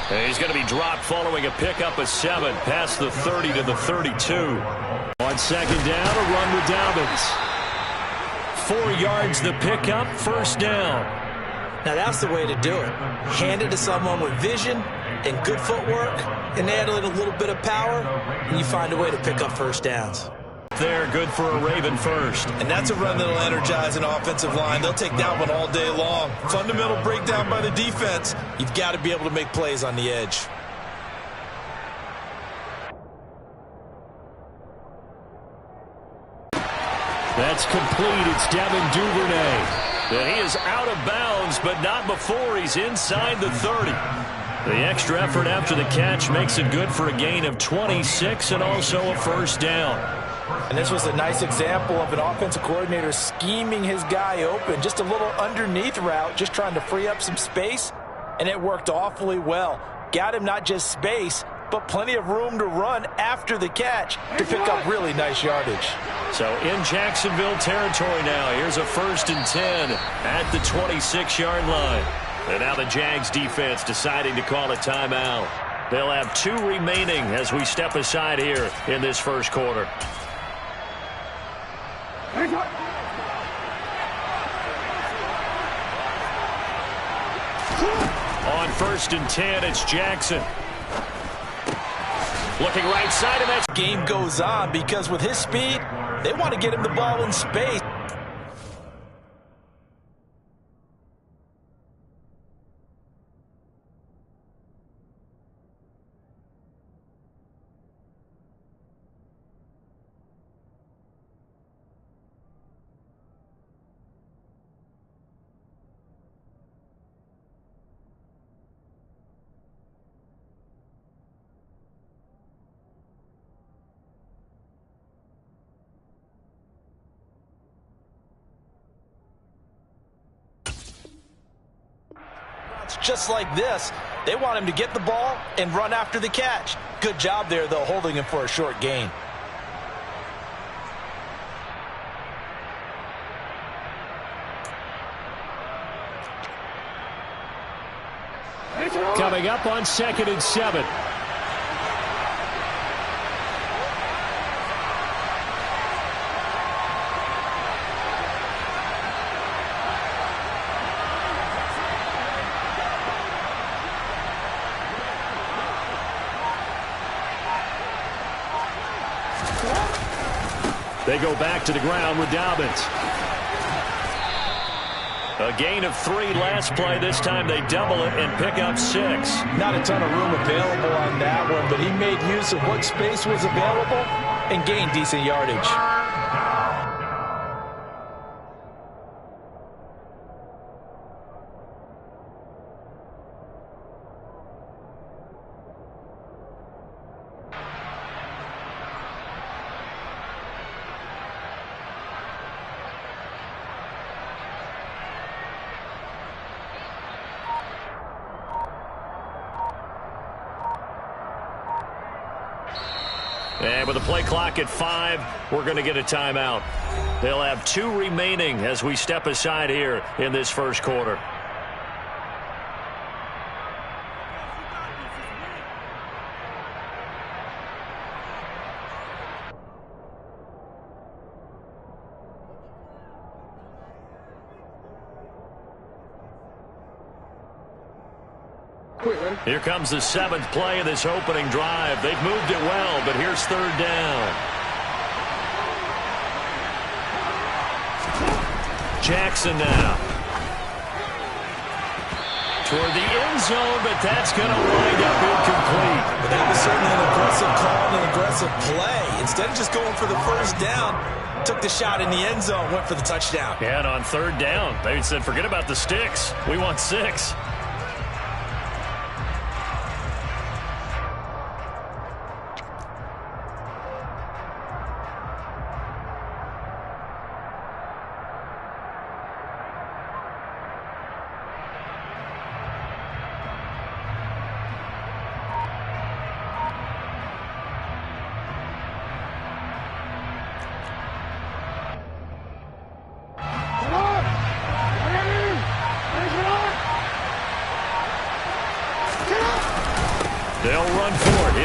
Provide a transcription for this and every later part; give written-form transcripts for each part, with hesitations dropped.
And he's going to be dropped following a pickup of 7 past the 30 to the 32. On second down, a run with Dobbins. 4 yards the pickup, first down. Now that's the way to do it. Hand it to someone with vision and good footwork, and add a little bit of power, and you find a way to pick up first downs. They're good for a Raven first. And that's a run that'll energize an offensive line. They'll take that one all day long. Fundamental breakdown by the defense. You've got to be able to make plays on the edge. That's complete. It's Devin Duvernay. And he is out of bounds, but not before he's inside the 30. The extra effort after the catch makes it good for a gain of 26 and also a first down. And this was a nice example of an offensive coordinator scheming his guy open. Just a little underneath route, just trying to free up some space, and it worked awfully well. Got him not just space, but plenty of room to run after the catch to pick up really nice yardage. So in Jacksonville territory now, here's a 1st and 10 at the 26-yard line. And now the Jags defense deciding to call a timeout. They'll have 2 remaining as we step aside here in this first quarter. On 1st and 10, it's Jackson. Looking right side, and that game goes on because with his speed, they want to get him the ball in space. Just like this, they want him to get the ball and run after the catch. Good job there, though, holding him for a short gain. coming up on 2nd and 7. They go back to the ground with Dobbins. A gain of 3 last play. This time they double it and pick up 6. Not a ton of room available on that one, but he made use of what space was available and gained decent yardage. And with the play clock at 5, we're going to get a timeout. They'll have 2 remaining as we step aside here in this first quarter. Here comes the 7th play of this opening drive. They've moved it well, but here's 3rd down. Jackson now. Toward the end zone, but that's going to wind up incomplete. But that was certainly an aggressive call and an aggressive play. Instead of just going for the first down, took the shot in the end zone, went for the touchdown. Yeah, and on 3rd down, they said, forget about the sticks. We want 6.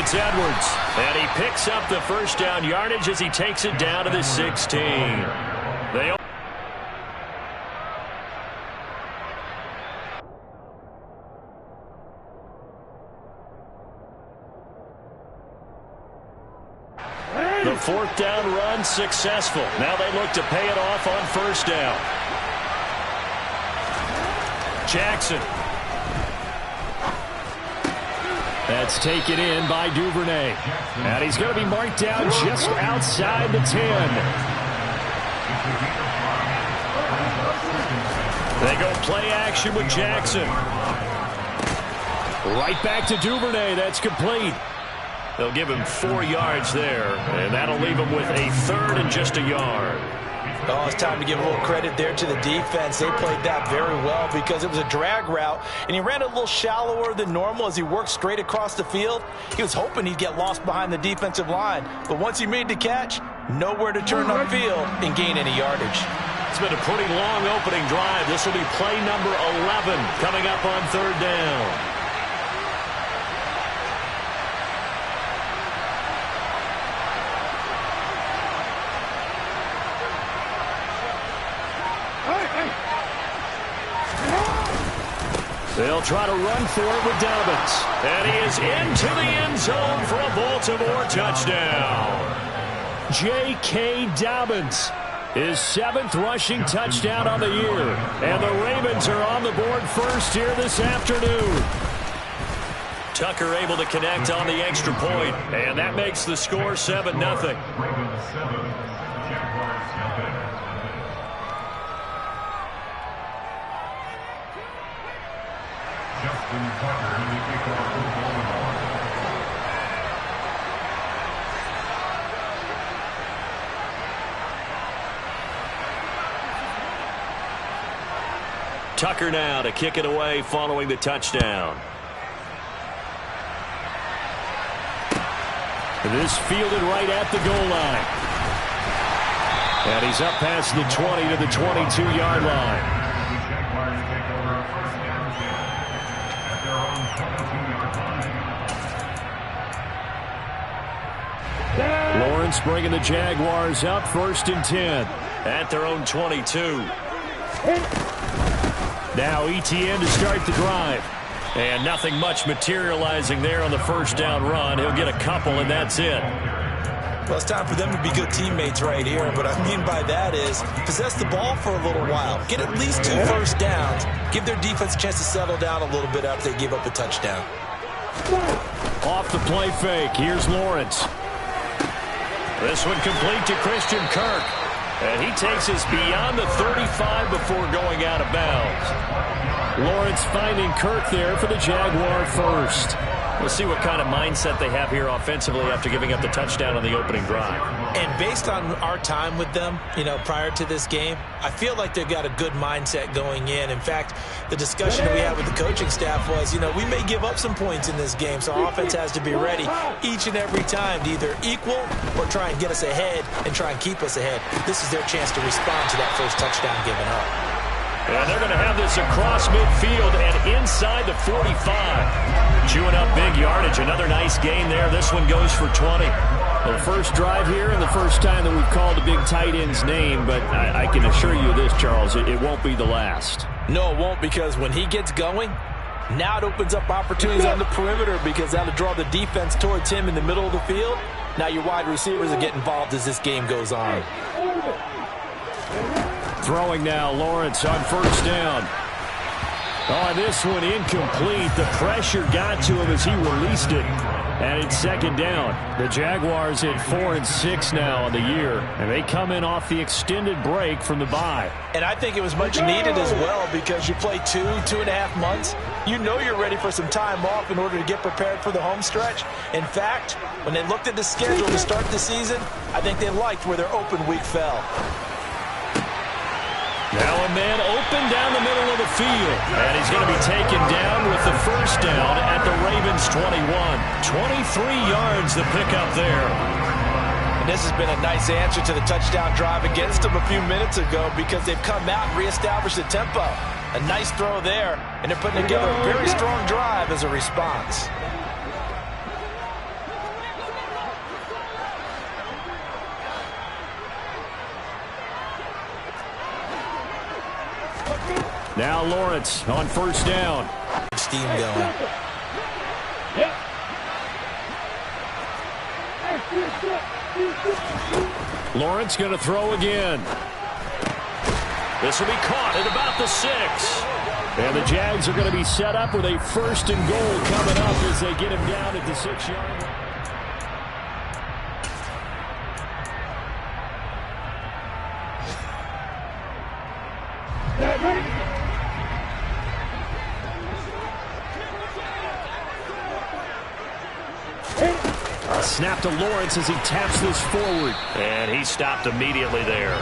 It's Edwards, and he picks up the first down yardage as he takes it down to the 16. The fourth down run successful. Now they look to pay it off on first down. Jackson. That's taken in by Duvernay. And he's going to be marked down just outside the 10. They go play action with Jackson. Right back to Duvernay. That's complete. They'll give him 4 yards there, and that'll leave him with a third and just a yard. Oh, it's time to give a little credit there to the defense. They played that very well because it was a drag route, and he ran a little shallower than normal as he worked straight across the field. He was hoping he'd get lost behind the defensive line, but once he made the catch, nowhere to turn upfield and gain any yardage. It's been a pretty long opening drive. This will be play number 11 coming up on third down. They'll try to run for it with Dobbins. And he is into the end zone for a Baltimore touchdown. J.K. Dobbins, his 7th rushing touchdown on the year. And the Ravens are on the board first here this afternoon. Tucker able to connect on the extra point, and that makes the score 7-0. Tucker now to kick it away following the touchdown. This fielded right at the goal line. And he's up past the 20 to the 22-yard line. Lawrence bringing the Jaguars up 1st and 10 at their own 22. Now ETN to start the drive. And nothing much materializing there on the first down run. He'll get a couple, and that's it. Well, it's time for them to be good teammates right here. What I mean by that is possess the ball for a little while. Get at least 2 first downs. Give their defense a chance to settle down a little bit after they give up a touchdown. Off the play fake. Here's Lawrence. This one complete to Christian Kirk. And he takes us beyond the 35 before going out of bounds. Lawrence finding Kirk there for the Jaguar first. We'll see what kind of mindset they have here offensively after giving up the touchdown on the opening drive. And based on our time with them, prior to this game, I feel like they've got a good mindset going in. In fact, the discussion that we had with the coaching staff was, we may give up some points in this game, so our offense has to be ready each and every time to either equal or try and get us ahead and try and keep us ahead. This is their chance to respond to that first touchdown given up. And they're going to have this across midfield and inside the 45. Chewing up big yardage. Another nice gain there. This one goes for 20. The first drive here and the first time that we've called a big tight end's name, but I can assure you this, Charles, it won't be the last. No, it won't, because when he gets going, now it opens up opportunities on the perimeter because that'll draw the defense towards him in the middle of the field. Now your wide receivers will get involved as this game goes on. Throwing now, Lawrence on first down. Oh, this one incomplete. The pressure got to him as he released it. And it's second down. The Jaguars at 4-6 now on the year. And they come in off the extended break from the bye. And I think it was much needed as well because you play 2.5 months. You know you're ready for some time off in order to get prepared for the home stretch. In fact, when they looked at the schedule to start the season, I think they liked where their open week fell. Now a man open down the middle of the field. And he's going to be taken down with the first down at the Ravens 21. 23 yards the pickup there. And this has been a nice answer to the touchdown drive against them a few minutes ago because they've come out and reestablished the tempo. A nice throw there, and they're putting together a very strong drive as a response. Now Lawrence on first down. Steam going. Lawrence going to throw again. This will be caught at about the 6. And the Jags are going to be set up with a first and goal coming up as they get him down at the 6-yard line. Snap to Lawrence as he taps this forward. And he stopped immediately there.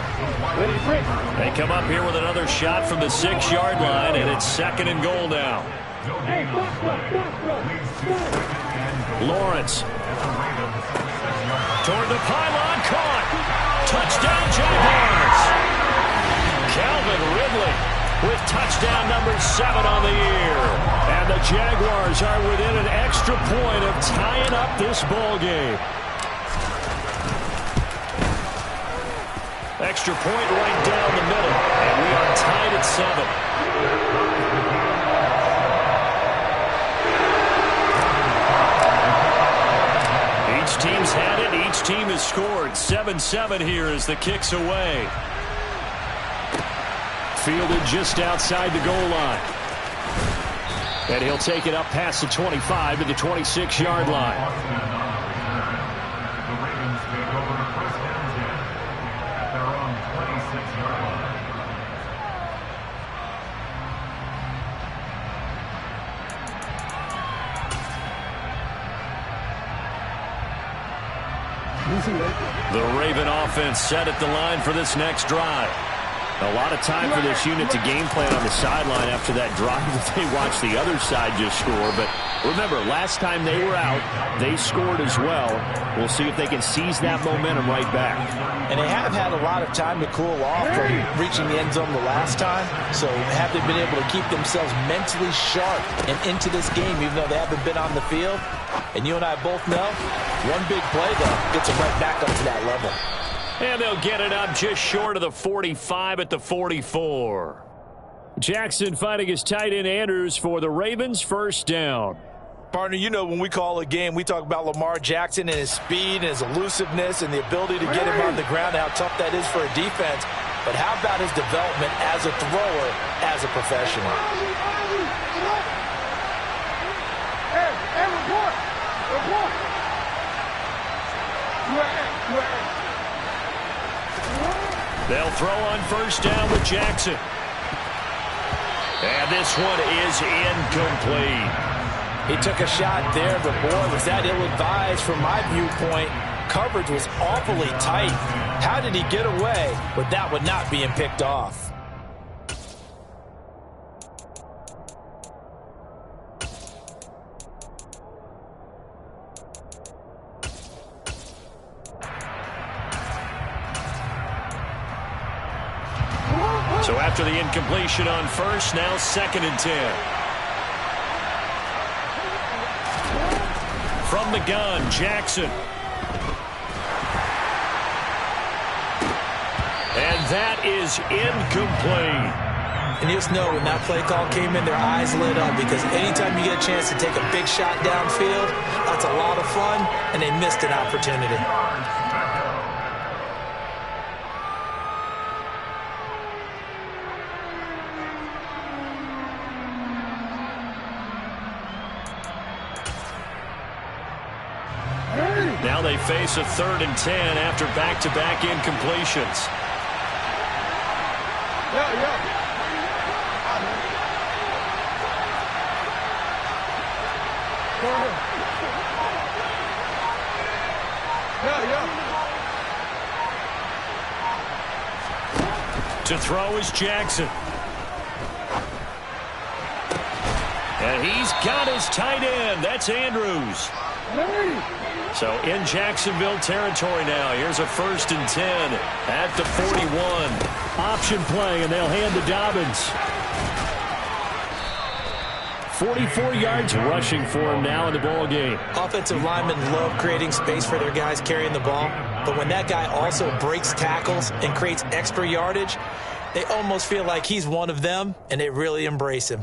They come up here with another shot from the 6-yard line, and it's second and goal now. Lawrence. Toward the pylon, caught. Touchdown, Jaguars. Calvin Ridley with touchdown number 7 on the year. And the Jaguars are within an extra point of tying up this ball game. Extra point right down the middle. And we are tied at 7. Each team's had it. Each team has scored. 7-7 here as the kick's away. Fielded just outside the goal line. And he'll take it up past the 25 to the 26-yard line. The Ravens take over a first down at their own 26-yard line. The Raven offense set at the line for this next drive. A lot of time for this unit to game plan on the sideline after that drive that they watched the other side just score. But remember, last time they were out, they scored as well. We'll see if they can seize that momentum right back. And they have had a lot of time to cool off from reaching the end zone the last time. So have they been able to keep themselves mentally sharp and into this game, even though they haven't been on the field? And you and I both know, one big play, though, gets them right back up to that level. And they'll get it up just short of the 45 at the 44. Jackson finding his tight end Andrews for the Ravens first down. Partner, you know when we call a game, we talk about Lamar Jackson and his speed and his elusiveness and the ability to get him on the ground, how tough that is for a defense. But how about his development as a thrower, as a professional? They'll throw on first down with Jackson. And this one is incomplete. He took a shot there, but boy, was that ill-advised from my viewpoint. Coverage was awfully tight. How did he get away with that one not being picked off? So after the incompletion on first, now second and 10. From the gun, Jackson. And that is incomplete. And you just know when that play call came in, their eyes lit up, because anytime you get a chance to take a big shot downfield, that's a lot of fun, and they missed an opportunity. Now they face a 3rd and 10 after back-to-back incompletions. To throw is Jackson. And he's got his tight end. That's Andrews. So in Jacksonville territory now. Here's a 1st and 10 at the 41. Option play, and they'll hand to Dobbins. 44 yards rushing for him now in the ball game. Offensive linemen love creating space for their guys carrying the ball. But when that guy also breaks tackles and creates extra yardage, They almost feel like he's one of them, and they really embrace him.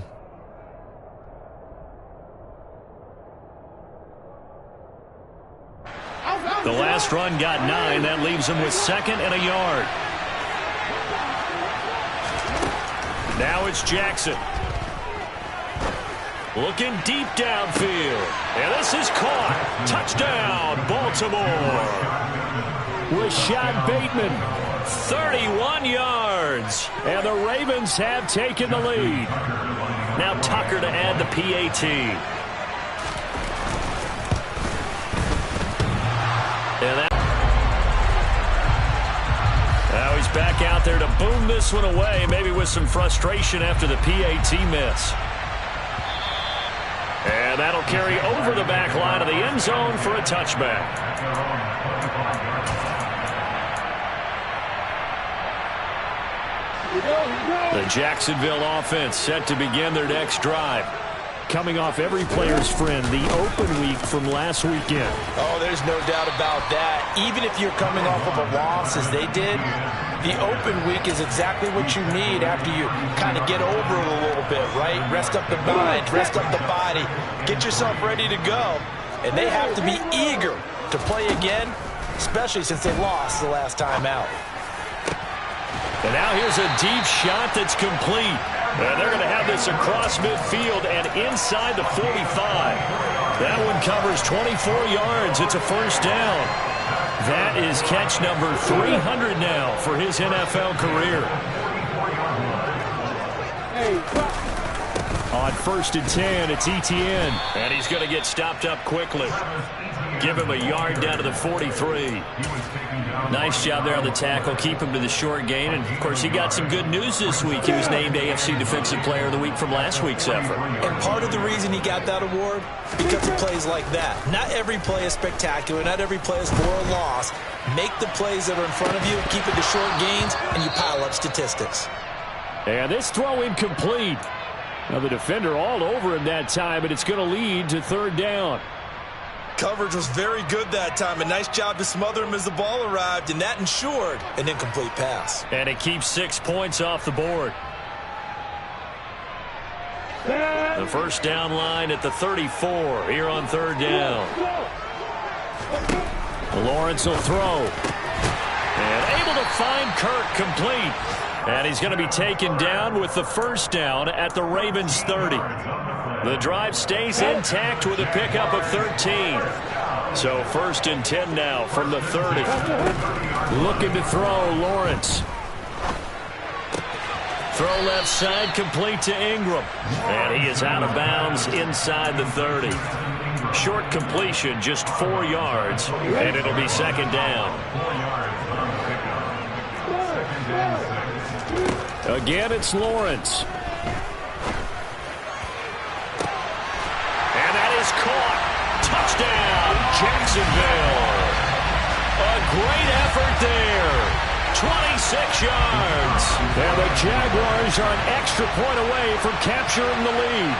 The last run got 9. That leaves him with 2nd and a yard. Now it's Jackson. Looking deep downfield. And this is caught. Touchdown, Baltimore. Rashad Bateman, 31 yards. And the Ravens have taken the lead. Now Tucker to add the PAT. And that. Now he's back out there to boom this one away, maybe with some frustration after the PAT miss. And that'll carry over the back line of the end zone for a touchback. The Jacksonville offense set to begin their next drive. Coming off every player's friend, the open week from last weekend. Oh, there's no doubt about that. Even if you're coming off of a loss as they did, the open week is exactly what you need after you kind of get over it a little bit, right? Rest up the mind, rest up the body, get yourself ready to go. And they have to be eager to play again, especially since they lost the last time out. And now here's a deep shot that's complete. And they're going to have this across midfield and inside the 45. That one covers 24 yards. It's a first down. That is catch number 300 now for his NFL career. On 1st and 10, it's Etienne. And he's going to get stopped up quickly. Give him a yard down to the 43. Nice job there on the tackle. Keep him to the short gain. And, of course, he got some good news this week. He was named AFC Defensive Player of the Week from last week's effort. And part of the reason he got that award, because of plays like that. Not every play is spectacular. Not every play is for a loss. Make the plays that are in front of you, keep it to short gains, and you pile up statistics. And this throw incomplete. Now the defender all over him that time, and it's going to lead to 3rd down. Coverage was very good that time. A nice job to smother him as the ball arrived, and that ensured an incomplete pass. And it keeps 6 points off the board. The first down line at the 34 here on 3rd down. Lawrence will throw. And able to find Kirk complete. And he's going to be taken down with the first down at the Ravens 30. The drive stays intact with a pickup of 13. So 1st and 10 now from the 30. Looking to throw, Lawrence. Throw left side, complete to Ingram. And he is out of bounds inside the 30. Short completion, just 4 yards. And it'll be 2nd down. Again, it's Lawrence. And that is caught. Touchdown, Jacksonville. A great effort there. 26 yards. And the Jaguars are an extra point away from capturing the lead.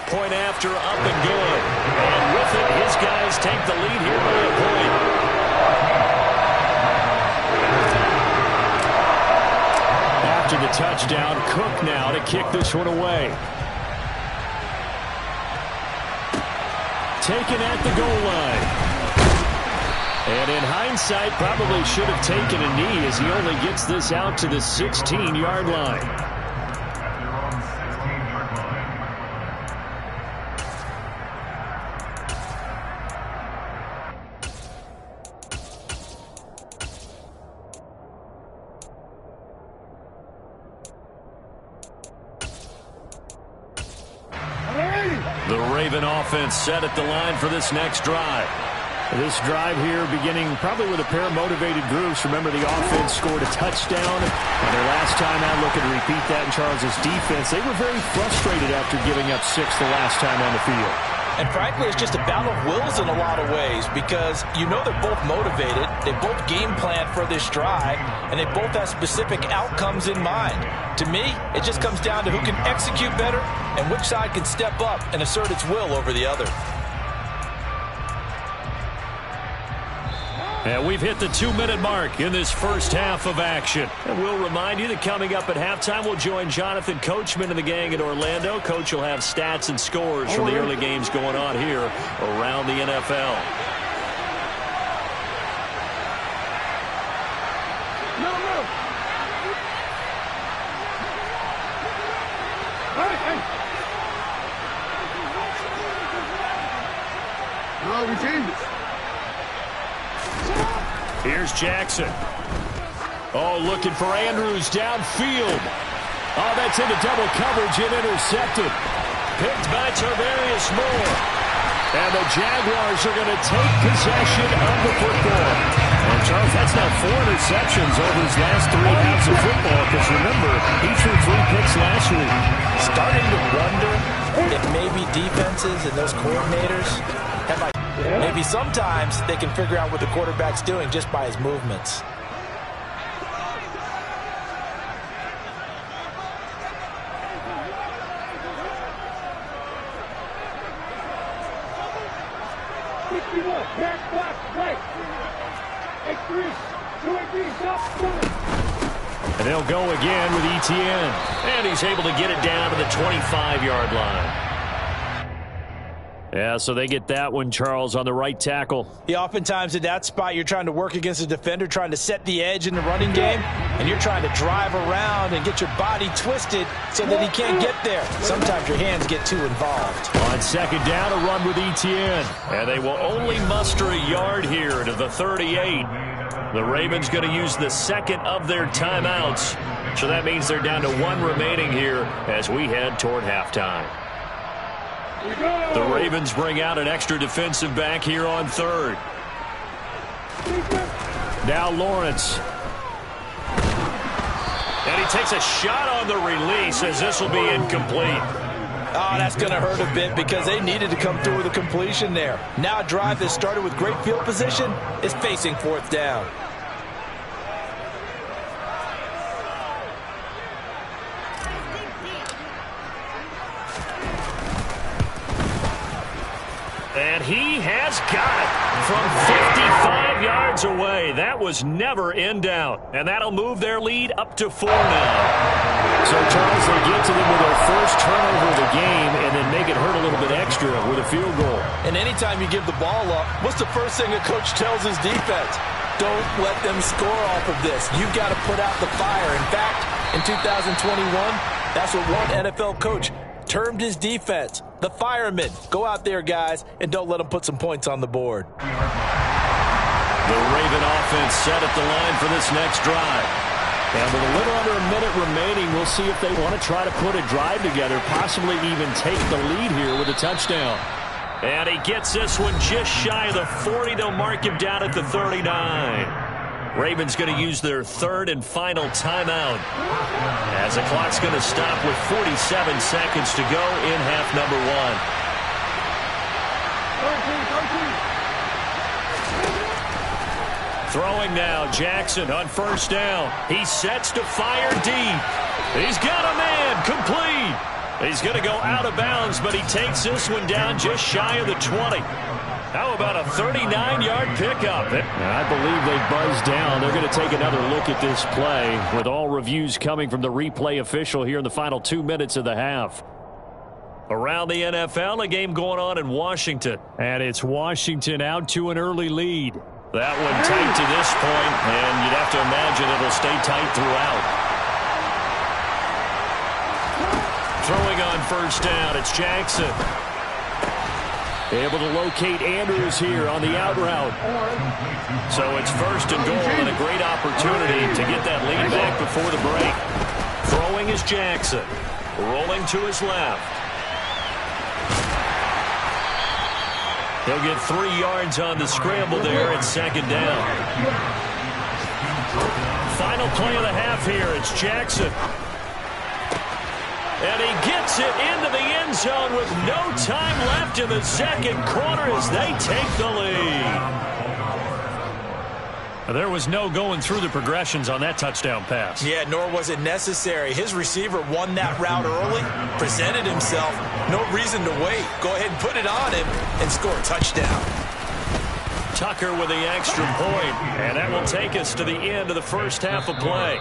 Point after, up and good. And with it, his guys take the lead here by a point. After the touchdown, Cook now to kick this one away. Taken at the goal line. And in hindsight, probably should have taken a knee as he only gets this out to the 16-yard line. The Raven offense set at the line for this next drive. This drive here beginning probably with a pair of motivated groups. Remember, the offense scored a touchdown. And their last time out, looking to repeat that in Charles's defense. They were very frustrated after giving up 6 the last time on the field. And frankly, it's just a battle of wills in a lot of ways because you know they're both motivated. They both game plan for this drive, and they both have specific outcomes in mind. To me, it just comes down to who can execute better and which side can step up and assert its will over the other. And we've hit the 2-minute mark in this first half of action. And we'll remind you that coming up at halftime, we'll join Jonathan Coachman and the gang in Orlando. Coach will have stats and scores from the early games going on here around the NFL. Here's Jackson. Oh, looking for Andrews downfield. Oh, that's into double coverage and intercepted. Picked by Tarvarius Moore. And the Jaguars are going to take possession of the football. And Charles, that's now 4 interceptions over his last 3 halves of football. Because remember, he threw 3 picks last week. Starting to wonder if maybe defenses and those coordinators have maybe sometimes they can figure out what the quarterback's doing just by his movements. And they'll go again with Etienne. And he's able to get it down to the 25-yard line. Yeah, so they get that one, Charles, on the right tackle. Yeah, oftentimes in that spot, you're trying to work against a defender, trying to set the edge in the running game, and you're trying to drive around and get your body twisted so that he can't get there. Sometimes your hands get too involved. On second down, a run with Etienne. And they will only muster a yard here to the 38. The Ravens going to use the second of their timeouts. So that means they're down to 1 remaining here as we head toward halftime. The Ravens bring out an extra defensive back here on third. Now Lawrence. And he takes a shot on the release as this will be incomplete. Oh, that's going to hurt a bit because they needed to come through with a completion there. Now a drive that started with great field position is facing 4th down. And he has got it from 55 yards away. That was never in doubt. And that'll move their lead up to 4 now. So, Charles, they get to them with their first turnover of the game and then make it hurt a little bit extra with a field goal. And anytime you give the ball up, what's the first thing a coach tells his defense? Don't let them score off of this. You've got to put out the fire. In fact, in 2021, that's what one NFL coach termed his defense. The firemen. Go out there, guys, and don't let them put some points on the board. The Raven offense set at the line for this next drive. And with a little under a minute remaining, we'll see if they want to try to put a drive together, possibly even take the lead here with a touchdown. And he gets this one just shy of the 40. They'll mark him down at the 39. Ravens going to use their 3rd and final timeout as the clock's going to stop with 47 seconds to go in half number 1. Throwing now, Jackson on first down. He sets to fire deep. He's got a man, complete. He's going to go out of bounds, but he takes this one down just shy of the 20. How about a 39-yard pickup? I believe they buzzed down. They're going to take another look at this play with all reviews coming from the replay official here in the final 2 minutes of the half. Around the NFL, a game going on in Washington. And it's Washington out to an early lead. That one tight to this point, and you'd have to imagine it'll stay tight throughout. Throwing on first down, it's Jackson. Able to locate Andrews here on the out route. So it's 1st and goal and a great opportunity to get that lead back before the break. Throwing is Jackson. Rolling to his left. He'll get 3 yards on the scramble there at 2nd down. Final play of the half here. It's Jackson. And he gets it into the end zone with no time left in the 2nd quarter as they take the lead. There was no going through the progressions on that touchdown pass. Yeah, nor was it necessary. His receiver won that route early, presented himself. No reason to wait. Go ahead and put it on him and score a touchdown. Tucker with the extra point, and that will take us to the end of the first half of play.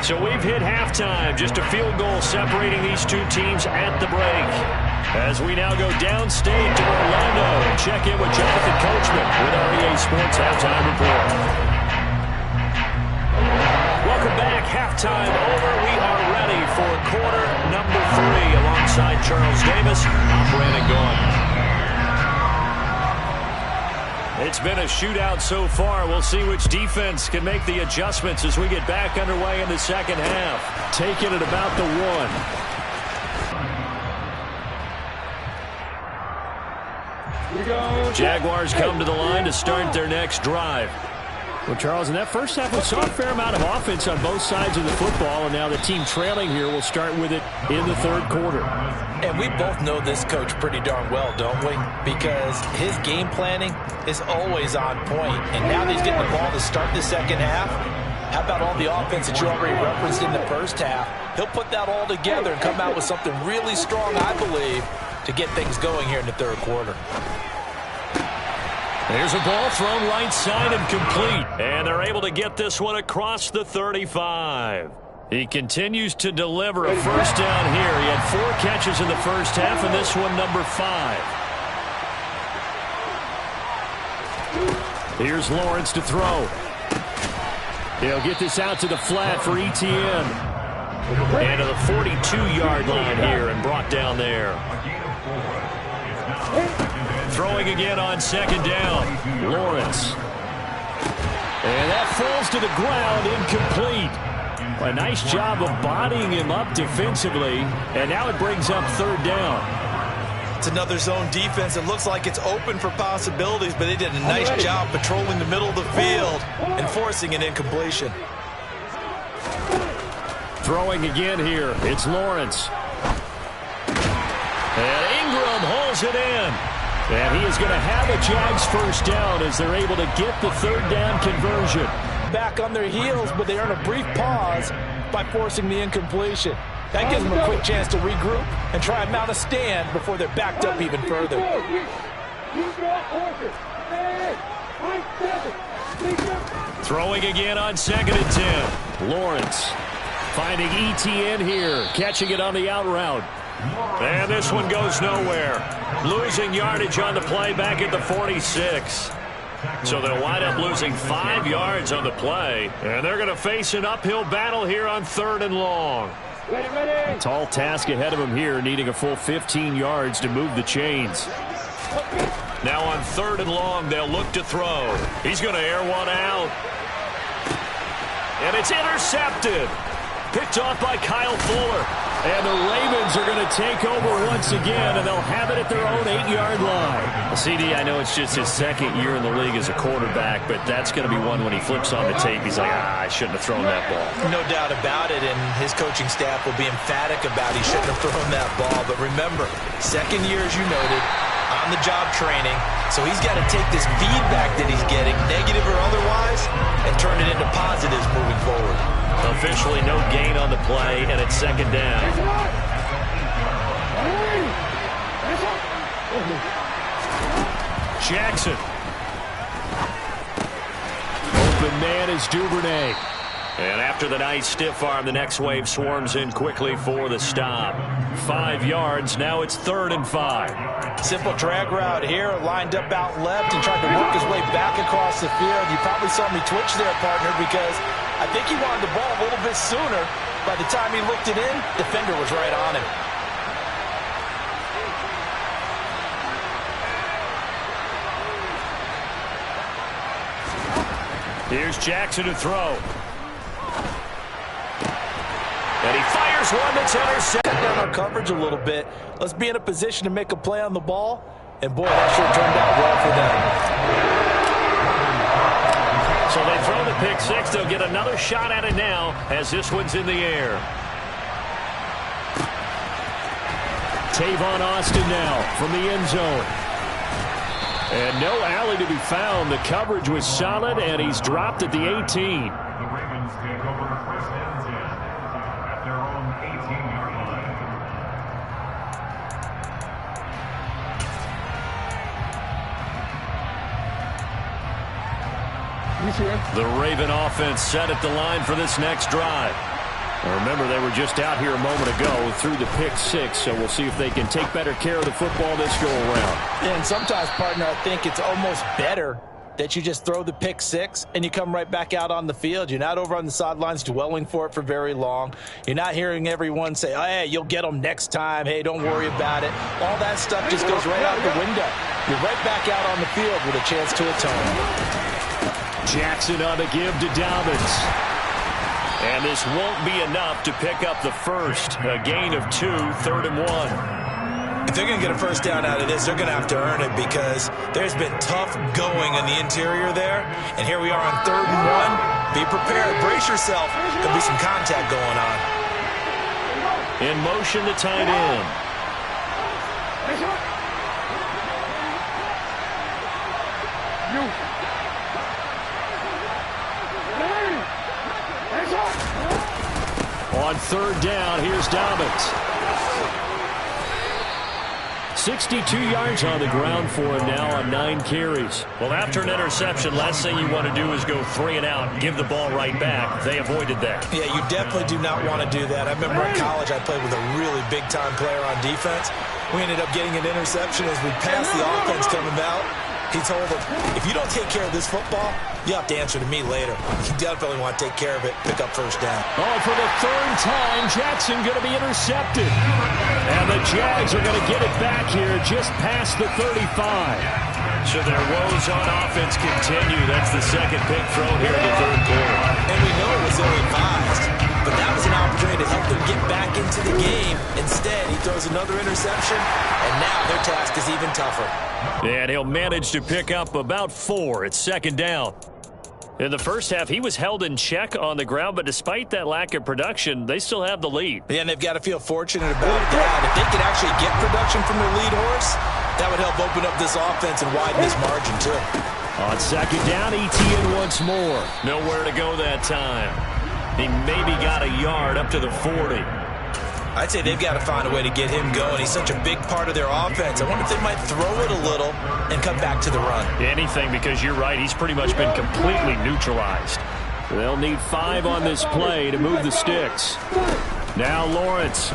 So we've hit halftime, just a field goal separating these two teams at the break. As we now go downstate to Orlando and check in with Jonathan Coachman with our EA Sports Halftime Report. Welcome back. Halftime over. We are ready for quarter number 3 alongside Charles Davis. I'm Brandon Gaughan. It's been a shootout so far. We'll see which defense can make the adjustments as we get back underway in the second half. Taking it about the 1. Jaguars come to the line to start their next drive. Well, Charles, in that first half, we saw a fair amount of offense on both sides of the football, and now the team trailing here will start with it in the third quarter. And we both know this coach pretty darn well, don't we? Because his game planning is always on point. And now that he's getting the ball to start the second half, how about all the offense that you already referenced in the first half? He'll put that all together and come out with something really strong, I believe, to get things going here in the third quarter. There's a ball thrown right side and complete. And they're able to get this one across the 35. He continues to deliver a first down here. He had 4 catches in the first half, and this one number 5. Here's Lawrence to throw. He'll get this out to the flat for ETN. And to the 42-yard line here and brought down there. Throwing again on second down. Lawrence. And that falls to the ground, incomplete. A nice job of bodying him up defensively, and now it brings up third down. It's another zone defense. It looks like it's open for possibilities, but they did a nice job patrolling the middle of the field and forcing an incompletion. Throwing again here. It's Lawrence. And Ingram hauls it in. And he is going to have a Jags first down as they're able to get the third down conversion. Back on their heels, but they earn a brief pause by forcing the incompletion. That gives them a quick chance to regroup and try and mount a stand before they're backed up even further. Throwing again on second and 10. Lawrence finding ETN here, catching it on the out route. And this one goes nowhere. Losing yardage on the play back at the 46. So they'll wind up losing 5 yards on the play. And they're going to face an uphill battle here on third and long. A tall task ahead of him here, needing a full 15 yards to move the chains. Now on third and long, they'll look to throw. He's going to air one out. And it's intercepted. Picked off by Kyle Fuller. And the Ravens are going to take over once again, and they'll have it at their own 8-yard line. CD, I know it's just his second year in the league as a quarterback, but that's going to be one when he flips on the tape. He's like, I shouldn't have thrown that ball. No doubt about it, and his coaching staff will be emphatic about he shouldn't have thrown that ball. But remember, second year, as you noted, on-the-job training, so he's got to take this feedback that he's getting, negative or otherwise, and turn it into positives moving forward. Officially no gain on the play, and it's second down. Jackson. Open man is Duvernay. And after the nice stiff arm, the next wave swarms in quickly for the stop. 5 yards, now it's third and 5. Simple drag route here, lined up out left and tried to work his way back across the field. You probably saw me twitch there, partner, because I think he wanted the ball a little bit sooner. By the time he looked it in, defender was right on him. Here's Jackson to throw. And he fires one that's intercepted. Cut down our coverage a little bit. Let's be in a position to make a play on the ball. And, boy, that sure turned out well for them. So they throw the pick six. They'll get another shot at it now as this one's in the air. Tavon Austin now from the end zone. And no alley to be found. The coverage was solid, and he's dropped at the 18. The Ravens take over first and 10 at their own 18-yard line. The Raven offense set at the line for this next drive. Now remember, they were just out here a moment ago through the pick six, so we'll see if they can take better care of the football this go around. And sometimes, partner, I think it's almost better that you just throw the pick six and you come right back out on the field. You're not over on the sidelines dwelling for it for very long. You're not hearing everyone say, oh, hey, you'll get them next time. Hey, don't worry about it. All that stuff just goes right out the window. You're right back out on the field with a chance to atone. Jackson on the give to Dobbins. And this won't be enough to pick up the first. A gain of 2, 3rd and 1. If they're going to get a first down out of this, they're going to have to earn it because there's been tough going in the interior there. And here we are on 3rd and 1. Be prepared. Brace yourself. There'll be some contact going on. In motion to tight end. On 3rd down, here's Dobbins. 62 yards on the ground for him now on 9 carries. Well, after an interception, last thing you want to do is go 3 and out and give the ball right back. They avoided that. Yeah, you definitely do not want to do that. I remember in college I played with a really big-time player on defense. We ended up getting an interception as we passed the offense coming out. He told him, if you don't take care of this football, you have to answer to me later. You definitely want to take care of it, pick up first down. Oh, for the 3rd time, Jackson going to be intercepted. And the Jags are going to get it back here just past the 35. So their woes on offense continue. That's the second pick thrown here in the 3rd quarter. And we know it was ill-advised, but that was an opportunity to help them get back into the game. Instead, he throws another interception, and now their task is even tougher. And he'll manage to pick up about 4. It's 2nd down. In the first half, he was held in check on the ground, but despite that lack of production, they still have the lead. Yeah, and they've got to feel fortunate about that. If they could actually get production from their lead horse, that would help open up this offense and widen this margin, too. On 2nd down, ETN once more. Nowhere to go that time. He maybe got a yard up to the 40. I'd say they've got to find a way to get him going. He's such a big part of their offense. I wonder if they might throw it a little and come back to the run. Anything, because you're right. He's pretty much been completely neutralized. They'll need 5 on this play to move the sticks. Now Lawrence.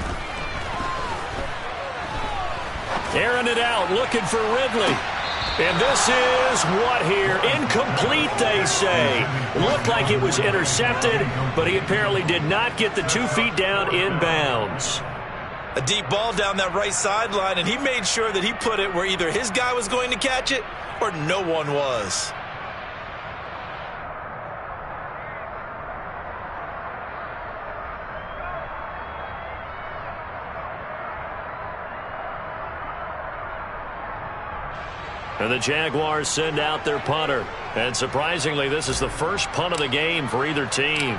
Airing it out, looking for Ridley. And this is what here? Incomplete, they say. It looked like it was intercepted, but he apparently did not get the 2 feet down inbounds. A deep ball down that right sideline, and he made sure that he put it where either his guy was going to catch it or no one was. And the Jaguars send out their punter. And surprisingly, this is the first punt of the game for either team.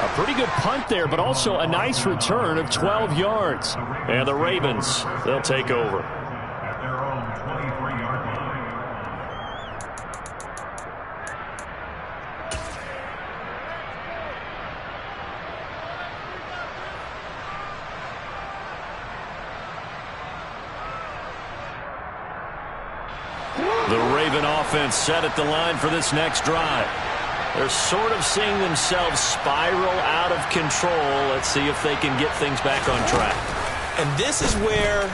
A pretty good punt there, but also a nice return of 12 yards. And the Ravens, they'll take over. At their own 23-yard line. The Raven offense set at the line for this next drive. They're sort of seeing themselves spiral out of control. Let's see if they can get things back on track. And this is where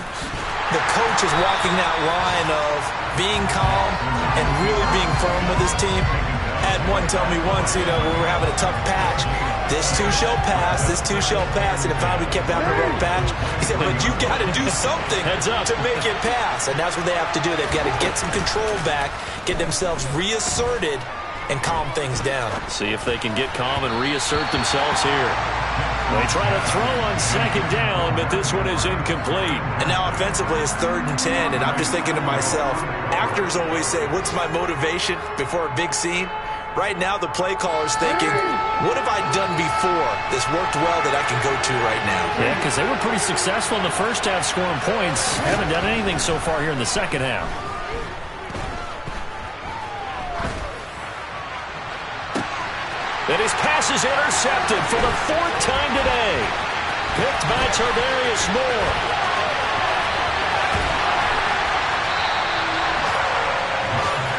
the coach is walking that line of being calm and really being firm with his team. I had one tell me once, we were having a tough patch. This too shall pass, this too shall pass. And if we kept having a rough patch, he said, but you got to do something to make it pass. And that's what they have to do. They've got to get some control back, get themselves reasserted, and calm things down. See if they can get calm and reassert themselves here. They try to throw on 2nd down, but this one is incomplete. And now offensively it's 3rd and 10, and I'm just thinking to myself, actors always say, what's my motivation before a big scene? Right now the play caller's thinking, what have I done before that's worked well that I can go to right now? Yeah, because they were pretty successful in the first half scoring points. Haven't done anything so far here in the second half. And his pass is intercepted for the 4th time today. Picked by Tarvarius Moore.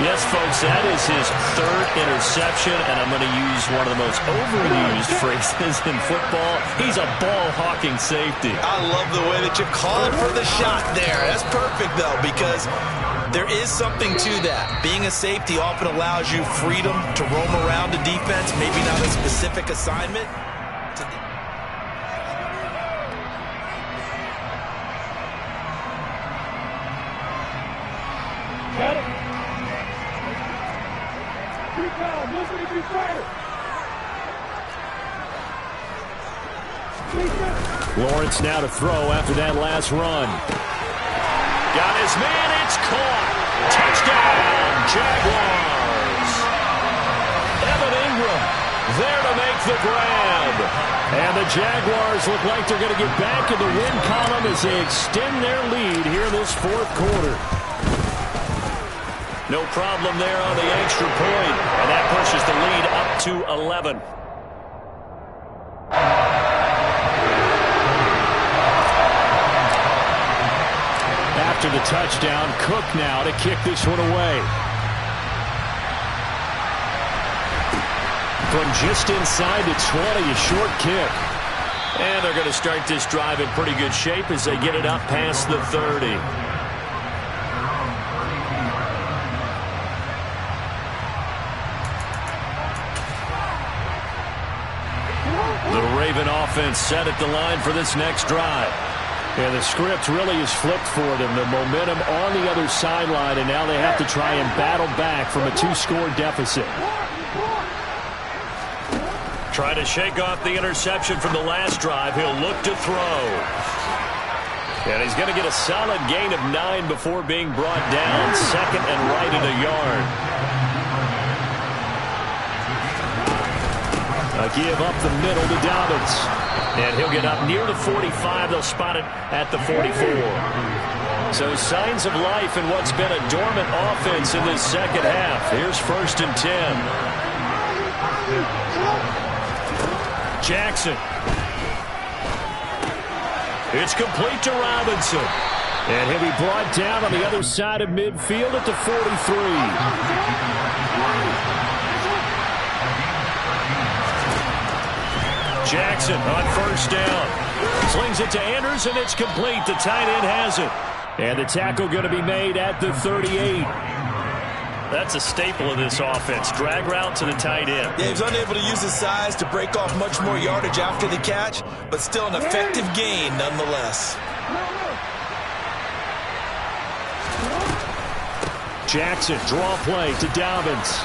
Yes, folks, that is his 3rd interception, and I'm going to use one of the most overused phrases in football. He's a ball-hawking safety. I love the way that you called for the shot there. That's perfect, though, because there is something to that. Being a safety often allows you freedom to roam around the defense, maybe not a specific assignment. Got it. Lawrence now to throw after that last run. Got his man, it's caught. Touchdown, Jaguars. Evan Ingram there to make the grab. And the Jaguars look like they're going to get back in the win column as they extend their lead here in this 4th quarter. No problem there on the extra point, and that pushes the lead up to 11. After the touchdown, Cook now to kick this one away. From just inside the 20, a short kick. And they're going to start this drive in pretty good shape as they get it up past the 30. The Raven offense set at the line for this next drive. And the script really is flipped for them. The momentum on the other sideline, and now they have to try and battle back from a 2-score deficit. Try to shake off the interception from the last drive. He'll look to throw. And he's going to get a solid gain of 9 before being brought down. 2nd and right at a yard. A give up the middle to Dobbins. And he'll get up near the 45. They'll spot it at the 44. So signs of life in what's been a dormant offense in this second half. Here's 1st and 10. Jackson. It's complete to Robinson. And he'll be brought down on the other side of midfield at the 43. Jackson on 1st down. Slings it to Andrews, and it's complete. The tight end has it. And the tackle going to be made at the 38. That's a staple of this offense. Drag route to the tight end. Yeah, he's unable to use his size to break off much more yardage after the catch, but still an effective gain nonetheless. Jackson, draw play to Dobbins.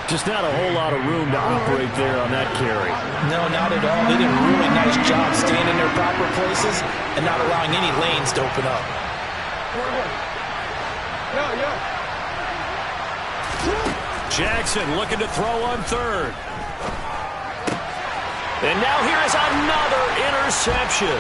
Just not a whole lot of room to operate there on that carry. No, not at all. They did a really nice job staying in their proper places and not allowing any lanes to open up. Jackson looking to throw on 3rd. And now here is another interception.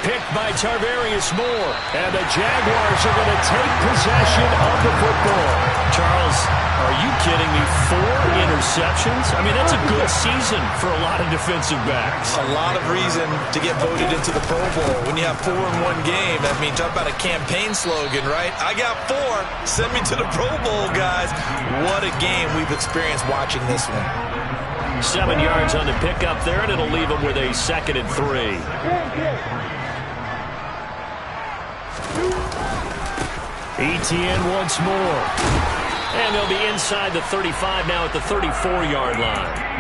Picked by Tarvarius Moore. And the Jaguars are going to take possession of the football. Charles, are you kidding me? 4 interceptions? I mean, that's a good season for a lot of defensive backs. A lot of reason to get voted into the Pro Bowl. When you have 4 in one game, I mean, talk about a campaign slogan, right? I got 4. Send me to the Pro Bowl, guys. What a game we've experienced watching this one. 7 yards on the pickup there, and it'll leave them with a 2nd and 3. ETN once more. And they'll be inside the 35 now at the 34-yard line.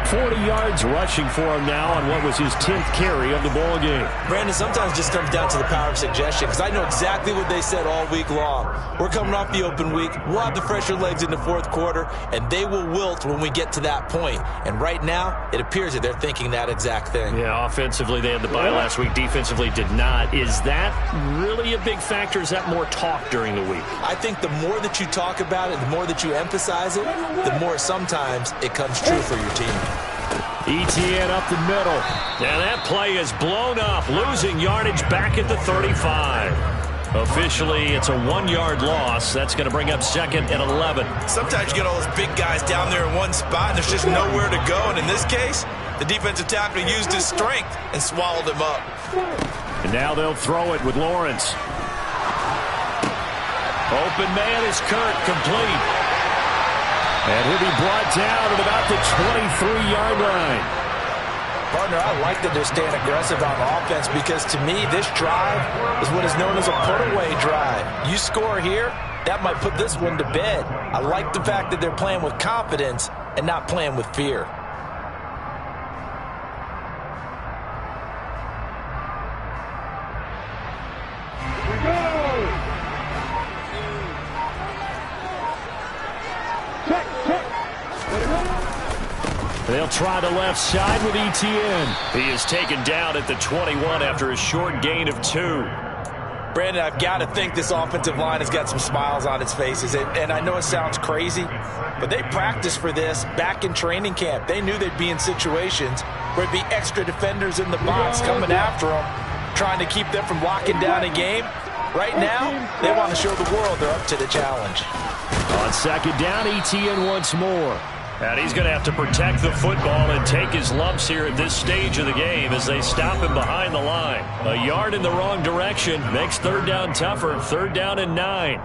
40 yards rushing for him now on what was his 10th carry of the ball game. Brandon, sometimes it just comes down to the power of suggestion, because I know exactly what they said all week long. We're coming off the open week. We'll have the fresher legs in the 4th quarter, and they will wilt when we get to that point. And right now, it appears that they're thinking that exact thing. Yeah, offensively, they had the bye last week. Defensively, did not. Is that really a big factor? Is that more talk during the week? I think the more that you talk about it, the more that you emphasize it, the more sometimes it comes true for your team. ETN up the middle. Now that play is blown up, losing yardage back at the 35. Officially, it's a 1-yard loss. That's going to bring up second and 11. Sometimes you get all those big guys down there in one spot, and there's just nowhere to go. And in this case, the defensive tackle used his strength and swallowed him up. And now they'll throw it with Lawrence. Open man is Kirk, complete. And he'll be brought down at about the 23-yard line. Partner, I like that they're staying aggressive on offense because to me, this drive is what is known as a put-away drive. You score here, that might put this one to bed. I like the fact that they're playing with confidence and not playing with fear. They'll try the left side with Etienne. He is taken down at the 21 after a short gain of 2. Brandon, I've got to think this offensive line has got some smiles on its faces. And I know it sounds crazy, but they practiced for this back in training camp. They knew they'd be in situations where it'd be extra defenders in the box coming after them, trying to keep them from locking down a game. Right now, they want to show the world they're up to the challenge. On second down, Etienne once more. And he's going to have to protect the football and take his lumps here at this stage of the game as they stop him behind the line. A yard in the wrong direction makes third down tougher. Third down and 9.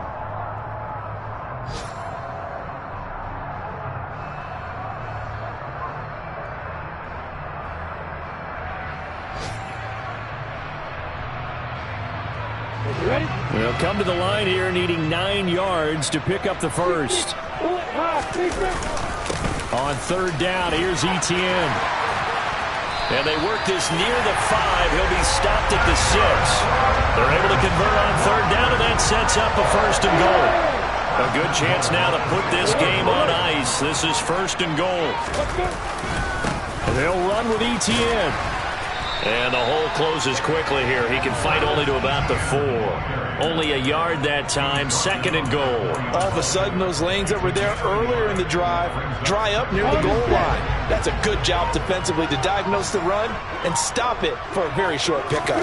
They'll come to the line here needing 9 yards to pick up the first. On third down, here's Etienne. And they work this near the 5. He'll be stopped at the 6. They're able to convert on third down, and that sets up a first and goal. A good chance now to put this game on ice. This is first and goal. They'll run with Etienne. And the hole closes quickly here. He can fight only to about the 4. Only a yard that time, second and goal. All of a sudden, those lanes that were there earlier in the drive dry up near the goal line. That's a good job defensively to diagnose the run and stop it for a very short pickup.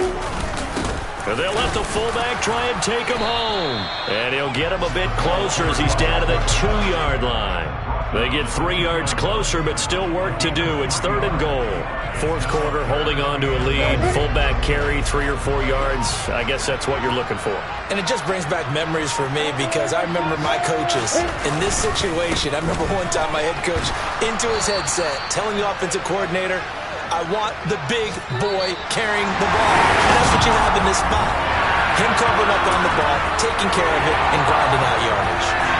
And they'll let the fullback try and take him home. And he'll get him a bit closer as he's down to the 2-yard line. They get 3 yards closer, but still work to do. It's third and goal. Fourth quarter, holding on to a lead. Fullback carry, 3 or 4 yards. I guess that's what you're looking for. And it just brings back memories for me because I remember my coaches in this situation. I remember one time my head coach into his headset telling the offensive coordinator, I want the big boy carrying the ball. And that's what you have in this spot. Him covering up on the ball, taking care of it, and grinding out yardage.